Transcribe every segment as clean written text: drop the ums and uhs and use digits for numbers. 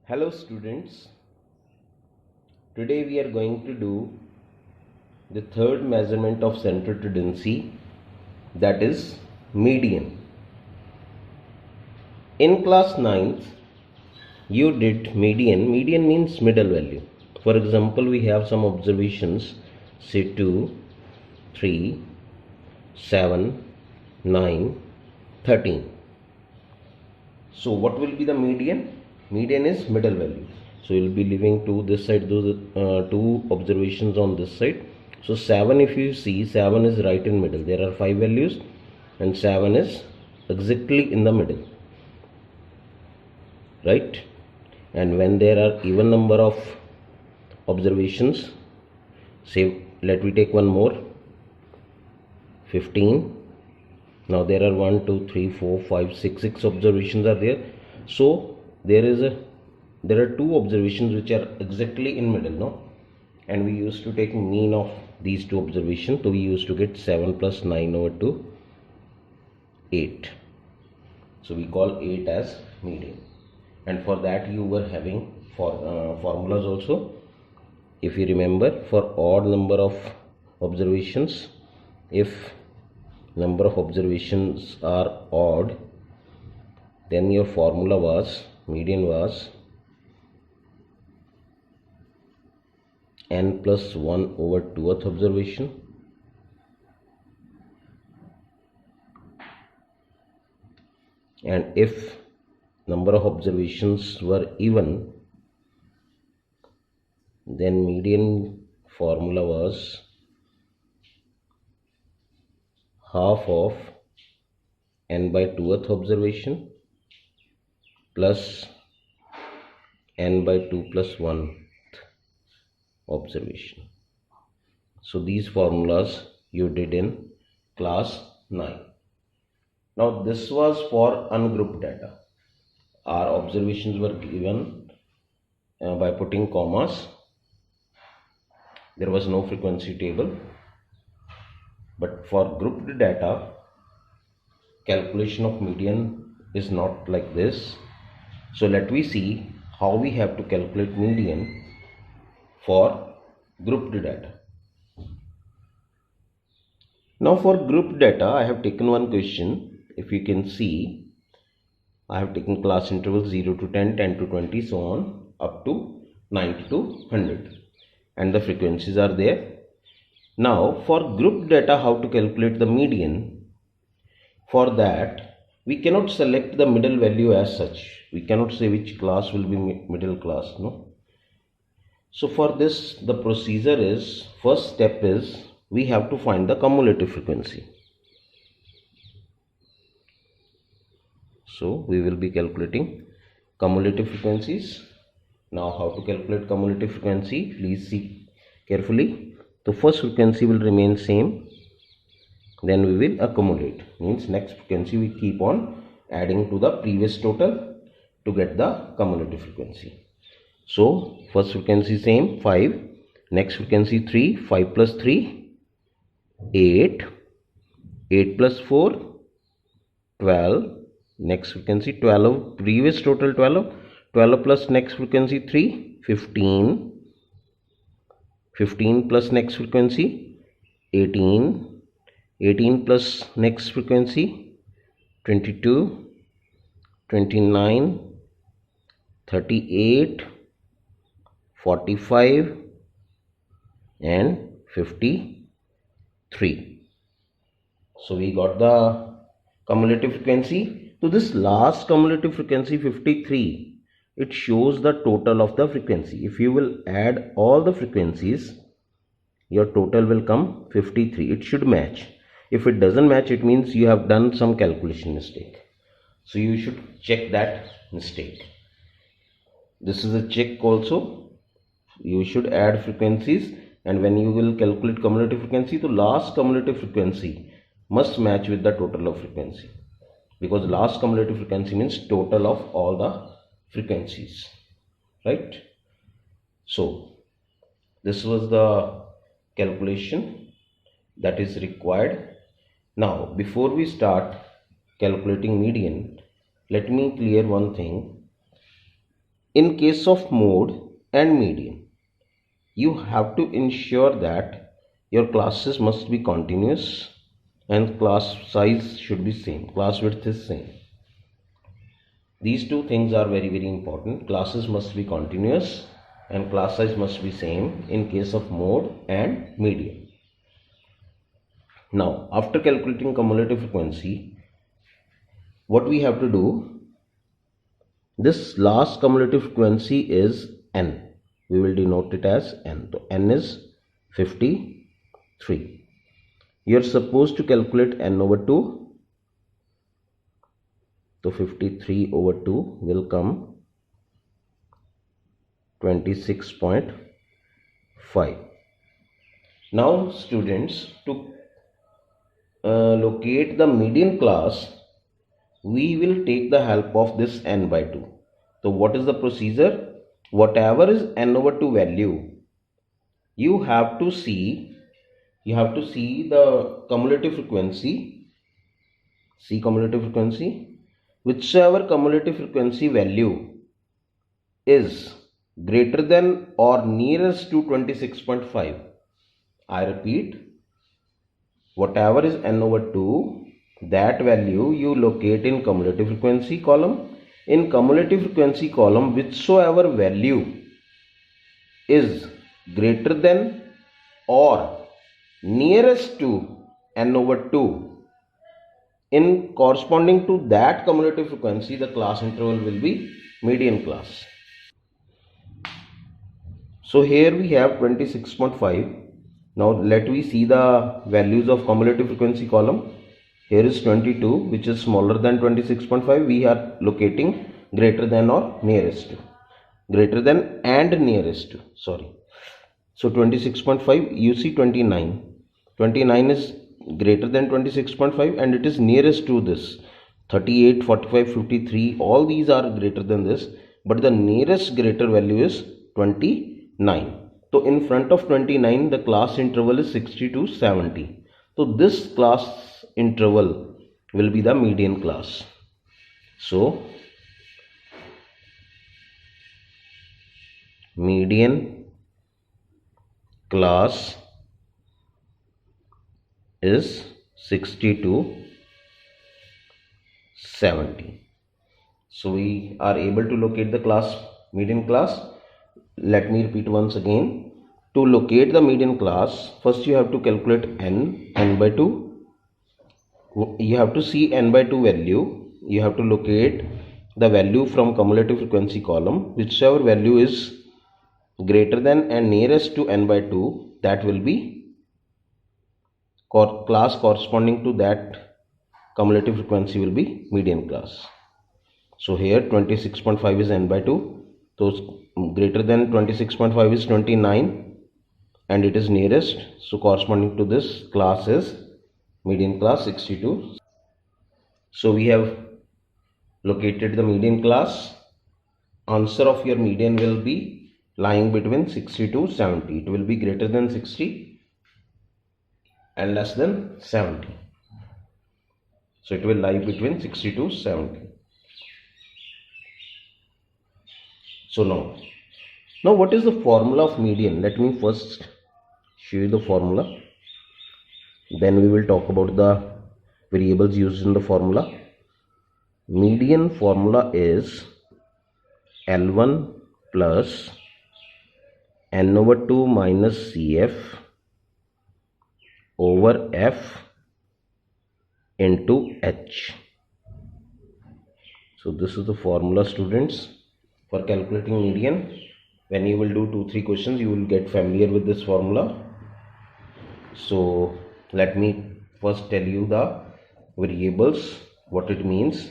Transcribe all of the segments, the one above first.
Hello students, today we are going to do the third measurement of central tendency, that is median. In class 9th you did median. Median means middle value. For example, we have some observations, say 2, 3, 7, 9, 13. So what will be the median? Median is middle value. So you will be leaving to this side those two observations on this side. So 7, if you see, 7 is right in middle. There are 5 values and 7 is exactly in the middle, right? And when there are even number of observations, say let me take one more, 15. Now there are 1 2 3 4 5 6 6 observations are there. So there are two observations which are exactly in middle, no? And we used to take mean of these two observations, so we used to get 7 plus 9 over 2, 8. So we call 8 as median. And for that you were having formulas also. If you remember, for odd number of observations, if number of observations are odd, then your formula was, median was n plus 1 over 2th observation and if number of observations were even, then median formula was half of n by 2th observation plus n by 2 plus 1 observation. So these formulas you did in class 9. Now this was for ungrouped data. Our observations were given by putting commas. There was no frequency table. But for grouped data, calculation of median is not like this. So let me see how we have to calculate median for grouped data. Now for grouped data, I have taken one question. If you can see, I have taken class intervals 0 to 10, 10 to 20, so on, up to 90 to 100. And the frequencies are there. Now for grouped data, how to calculate the median? For that, we cannot select the middle value as such. We cannot say which class will be middle class, no? So for this, the procedure is, first step is, we have to find the cumulative frequency. So we will be calculating cumulative frequencies. Now how to calculate cumulative frequency? Please see carefully. The first frequency will remain same. Then we will accumulate. Means next frequency we keep on adding to the previous total to get the cumulative frequency. So first frequency same, 5. Next frequency 3. 5 plus 3, 8. 8 plus 4, 12. Next frequency 12. Previous total 12. 12 plus next frequency 3, 15. 15 plus next frequency 18. 18 plus next frequency 22. 29. 38. 45 and 53. So we got the cumulative frequency. So this last cumulative frequency 53, it shows the total of the frequency. If you will add all the frequencies, your total will come 53. It should match. If it doesn't match, it means you have done some calculation mistake. So you should check that mistake. This is a check also. You should add frequencies, and when you will calculate cumulative frequency, the last cumulative frequency must match with the total of frequency, because last cumulative frequency means total of all the frequencies, right? So this was the calculation that is required. Now before we start calculating median, let me clear one thing. in case of mode and median, you have to ensure that your classes must be continuous and class size should be same, class width is same. These two things are very important. Classes must be continuous and class size must be same in case of mode and median. Now, after calculating cumulative frequency, what we have to do, this last cumulative frequency is n. We will denote it as n. So, n is 53. You are supposed to calculate n over 2. So 53 over 2 will come 26.5. Now students, to locate the median class, we will take the help of this n by 2. So what is the procedure? Whatever is n over 2 value, you have to see the cumulative frequency. See cumulative frequency. Whichever cumulative frequency value is greater than or nearest to 26.5. I repeat, whatever is n over 2, that value you locate in cumulative frequency column. In cumulative frequency column, whichsoever value is greater than or nearest to n over 2, in corresponding to that cumulative frequency, the class interval will be median class. So here we have 26.5. Now let we see the values of cumulative frequency column. Here is 22, which is smaller than 26.5. We are locating greater than or nearest to. Greater than and nearest to. Sorry. So 26.5, you see 29. 29 is greater than 26.5 and it is nearest to this. 38, 45, 53, all these are greater than this, but the nearest greater value is 29. So in front of 29, the class interval is 60 to 70. So this class interval will be the median class. So median class is 60 to 70. So we are able to locate the class, median class. Let me repeat once again. To locate the median class, first you have to calculate n by 2. You have to see n by 2 value. You have to locate the value from cumulative frequency column. Whichever value is greater than and nearest to n by 2, that will be class corresponding to that cumulative frequency will be median class. So here 26.5 is n by 2. So greater than 26.5 is 29 and it is nearest. So corresponding to this class is median class 62. So we have located the median class. Answer of your median will be lying between 60 to 70. It will be greater than 60 and less than 70. So it will lie between 60 to 70. So now what is the formula of median? Let me first show you the formula. Then we will talk about the variables used in the formula. Median formula is L1 plus n over 2 minus CF over F into H. So this is the formula, students, for calculating median. When you will do 2-3 questions, you will get familiar with this formula. So let me first tell you the variables, what it means.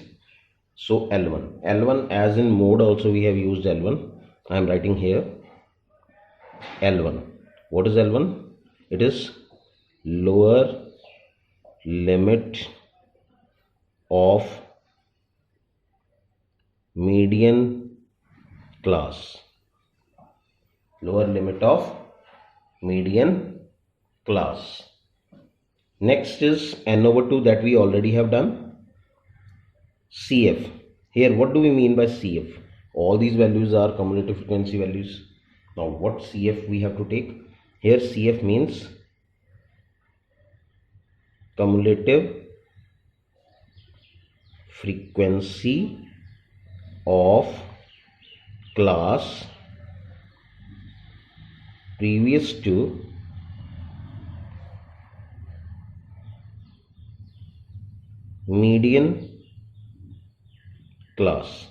So L1 as in mode, also we have used L1. I am writing here L1. What is L1? It is lower limit of median class. Lower limit of median class. Next is n over 2 that we already have done. CF. Here what do we mean by CF? All these values are cumulative frequency values. Now what CF we have to take? Here CF means cumulative frequency of class previous to median class.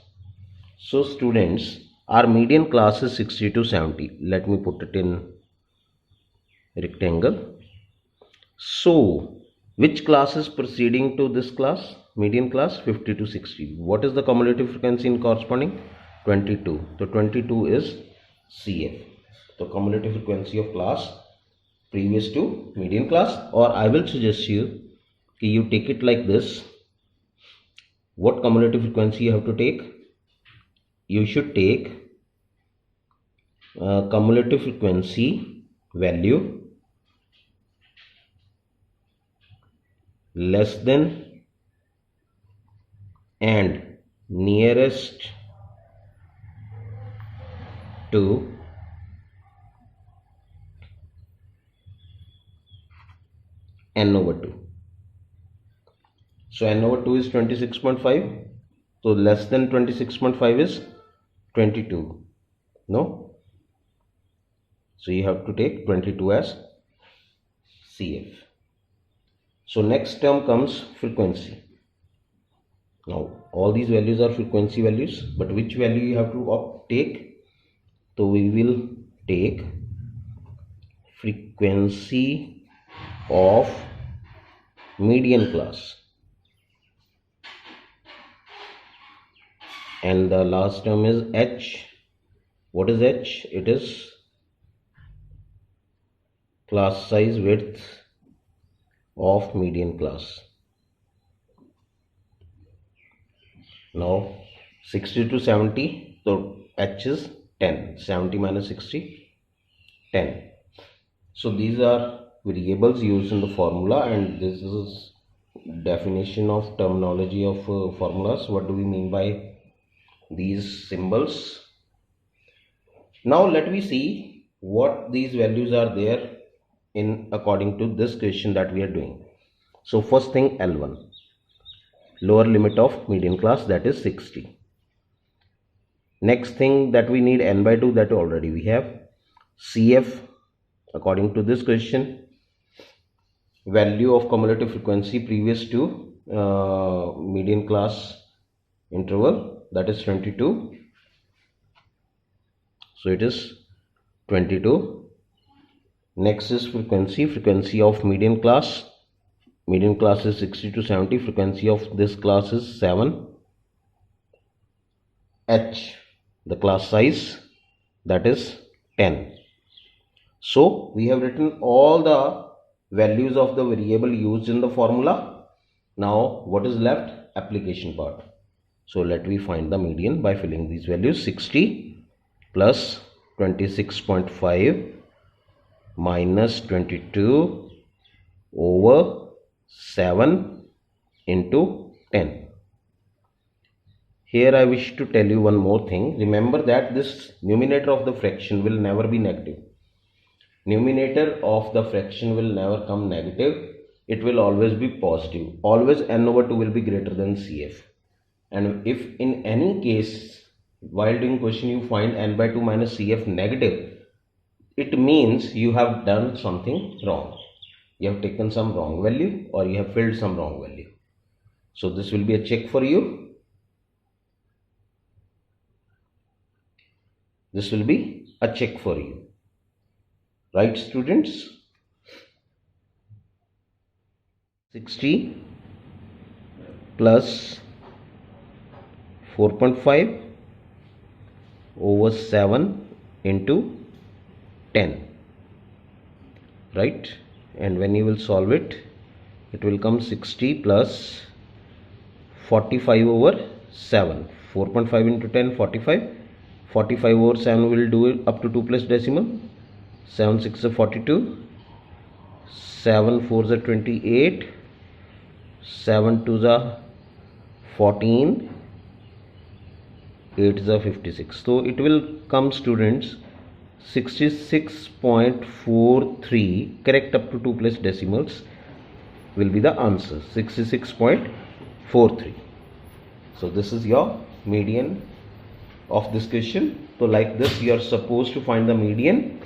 So students, our median class is 60 to 70. Let me put it in rectangle. So which class is preceding to this class? Median class 50 to 60. What is the cumulative frequency in corresponding? 22. So 22 is CF. The cumulative frequency of class previous to median class, or I will suggest you take it like this. What cumulative frequency you have to take? You should take cumulative frequency value less than and nearest to n over 2. So n over 2 is 26.5. So less than 26.5 is 22. No? So you have to take 22 as CF. So next term comes frequency. Now all these values are frequency values, but which value you have to take? So we will take frequency of median class, and the last term is H. What is H? It is class size width of median class. Now 60 to 70, so H is 10. 70 minus 60, 10. So these are variables used in the formula, and this is definition of terminology of formulas. What do we mean by these symbols? Now let me see what these values are there in according to this question that we are doing. So first thing, L1, lower limit of median class, that is 60. Next thing that we need n by 2, that already we have. CF, according to this question, value of cumulative frequency previous to median class interval, that is 22. So it is 22. Next is frequency of median class. Median class is 60 to 70. Frequency of this class is 7. H, the class size, that is 10. So we have written all the values of the variable used in the formula. Now what is left? Application part. So let me find the median by filling these values. 60 plus 26.5 minus 22 over 7 into 10. Here I wish to tell you one more thing. Remember that this numerator of the fraction will never be negative. Numerator of the fraction will never come negative. It will always be positive. Always n over 2 will be greater than CF. And if in any case while doing question you find n by 2 minus CF negative, it means you have done something wrong. You have taken some wrong value, or you have filled some wrong value. So this will be a check for you. This will be a check for you. Right, students? 60 plus 4.5 over 7 into 10, right? And when you will solve it, it will come 60 plus 45 over 7. 4.5 into 10, 45. 45 over 7 will do it up to 2 plus decimal. 7 6 is 42. 7 4 is 28. 7 2 is 14. 8 is 56. So it will come, students, 66.43, correct up to 2 place decimals will be the answer, 66.43. So this is your median of this question. So like this you are supposed to find the median